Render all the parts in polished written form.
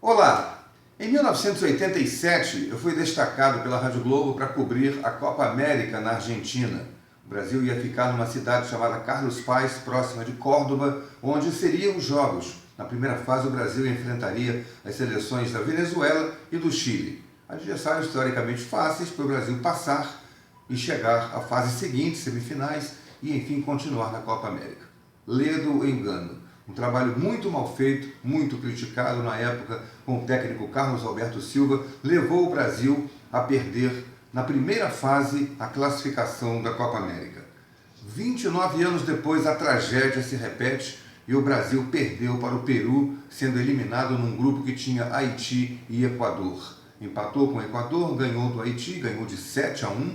Olá! Em 1987, eu fui destacado pela Rádio Globo para cobrir a Copa América na Argentina. O Brasil ia ficar numa cidade chamada Carlos Paz, próxima de Córdoba, onde seriam os jogos. Na primeira fase, o Brasil enfrentaria as seleções da Venezuela e do Chile. Adversários teoricamente fáceis para o Brasil passar e chegar à fase seguinte, semifinais, e enfim continuar na Copa América. Ledo engano. Um trabalho muito mal feito, muito criticado na época com o técnico Carlos Alberto Silva, levou o Brasil a perder na primeira fase a classificação da Copa América. 29 anos depois a tragédia se repete e o Brasil perdeu para o Peru, sendo eliminado num grupo que tinha Haiti e Equador. Empatou com o Equador, ganhou do Haiti, ganhou de 7-1,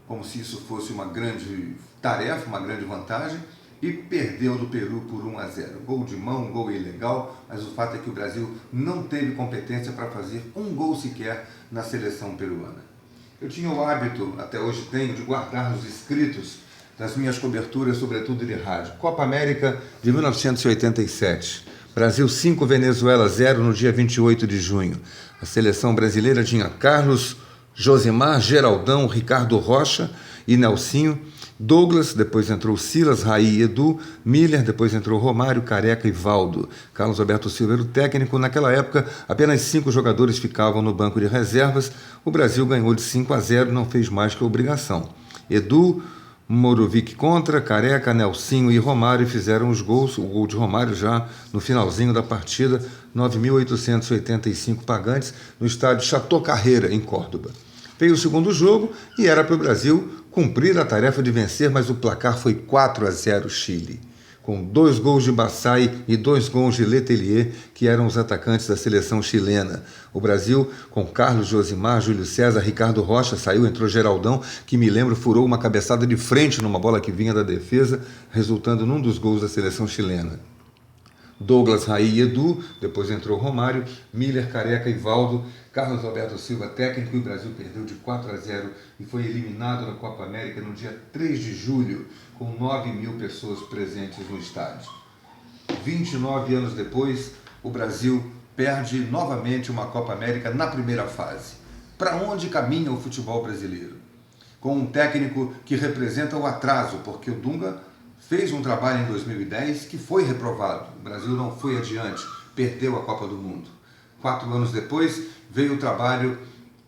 como se isso fosse uma grande tarefa, uma grande vantagem, e perdeu do Peru por 1-0. Gol de mão, gol ilegal, mas o fato é que o Brasil não teve competência para fazer um gol sequer na seleção peruana. Eu tinha o hábito, até hoje tenho, de guardar os escritos das minhas coberturas, sobretudo de rádio. Copa América de 1987. Brasil 5, Venezuela 0 no dia 28 de junho. A seleção brasileira tinha Carlos, Josimar, Geraldão, Ricardo Rocha e Nelsinho, Douglas, depois entrou Silas, Raí e Edu, Miller, depois entrou Romário, Careca e Valdo. Carlos Alberto Silva era o técnico. Naquela época, apenas 5 jogadores ficavam no banco de reservas. O Brasil ganhou de 5-0 e não fez mais que a obrigação. Edu, Morovic contra, Careca, Nelsinho e Romário fizeram os gols. O gol de Romário já no finalzinho da partida, 9.885 pagantes no estádio Chateau Carreira, em Córdoba. Veio o segundo jogo e era para o Brasil cumprir a tarefa de vencer, mas o placar foi 4-0 Chile, com 2 gols de Bassay e 2 gols de Letelier, que eram os atacantes da seleção chilena. O Brasil, com Carlos, Josimar, Júlio César, Ricardo Rocha, saiu, entrou Geraldão, que me lembro furou uma cabeçada de frente numa bola que vinha da defesa, resultando num dos gols da seleção chilena. Douglas, Raí e Edu, depois entrou Romário, Miller, Careca e Valdo, Carlos Alberto Silva técnico, e o Brasil perdeu de 4-0 e foi eliminado na Copa América no dia 3 de julho, com 9.000 pessoas presentes no estádio. 29 anos depois, o Brasil perde novamente uma Copa América na primeira fase. Para onde caminha o futebol brasileiro? Com um técnico que representa o atraso, porque o Dunga fez um trabalho em 2010 que foi reprovado. O Brasil não foi adiante, perdeu a Copa do Mundo. 4 anos depois veio o trabalho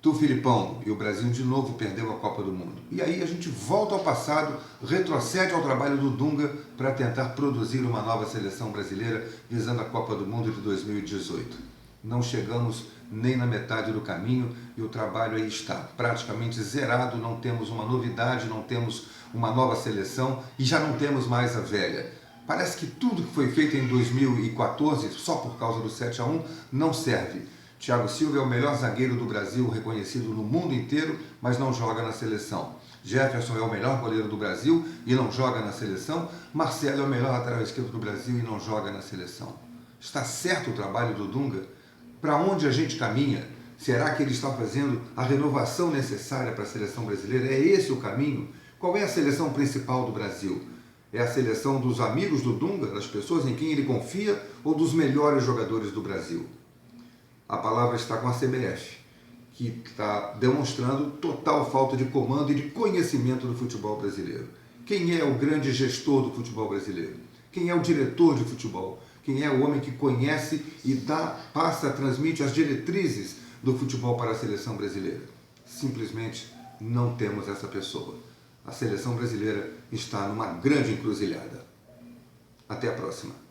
do Filipão e o Brasil de novo perdeu a Copa do Mundo. E aí a gente volta ao passado, retrocede ao trabalho do Dunga para tentar produzir uma nova seleção brasileira visando a Copa do Mundo de 2018. Não chegamos nem na metade do caminho e o trabalho aí está praticamente zerado, não temos uma novidade, não temos uma nova seleção e já não temos mais a velha. Parece que tudo que foi feito em 2014, só por causa do 7-1, não serve. Thiago Silva é o melhor zagueiro do Brasil, reconhecido no mundo inteiro, mas não joga na seleção. Jefferson é o melhor goleiro do Brasil e não joga na seleção. Marcelo é o melhor lateral esquerdo do Brasil e não joga na seleção. Está certo o trabalho do Dunga? Para onde a gente caminha? Será que ele está fazendo a renovação necessária para a seleção brasileira? É esse o caminho? Qual é a seleção principal do Brasil? É a seleção dos amigos do Dunga, das pessoas em quem ele confia, ou dos melhores jogadores do Brasil? A palavra está com a CBF, que está demonstrando total falta de comando e de conhecimento do futebol brasileiro. Quem é o grande gestor do futebol brasileiro? Quem é o diretor de futebol? Quem é o homem que conhece e passa, transmite as diretrizes do futebol para a seleção brasileira? Simplesmente não temos essa pessoa. A seleção brasileira está numa grande encruzilhada. Até a próxima.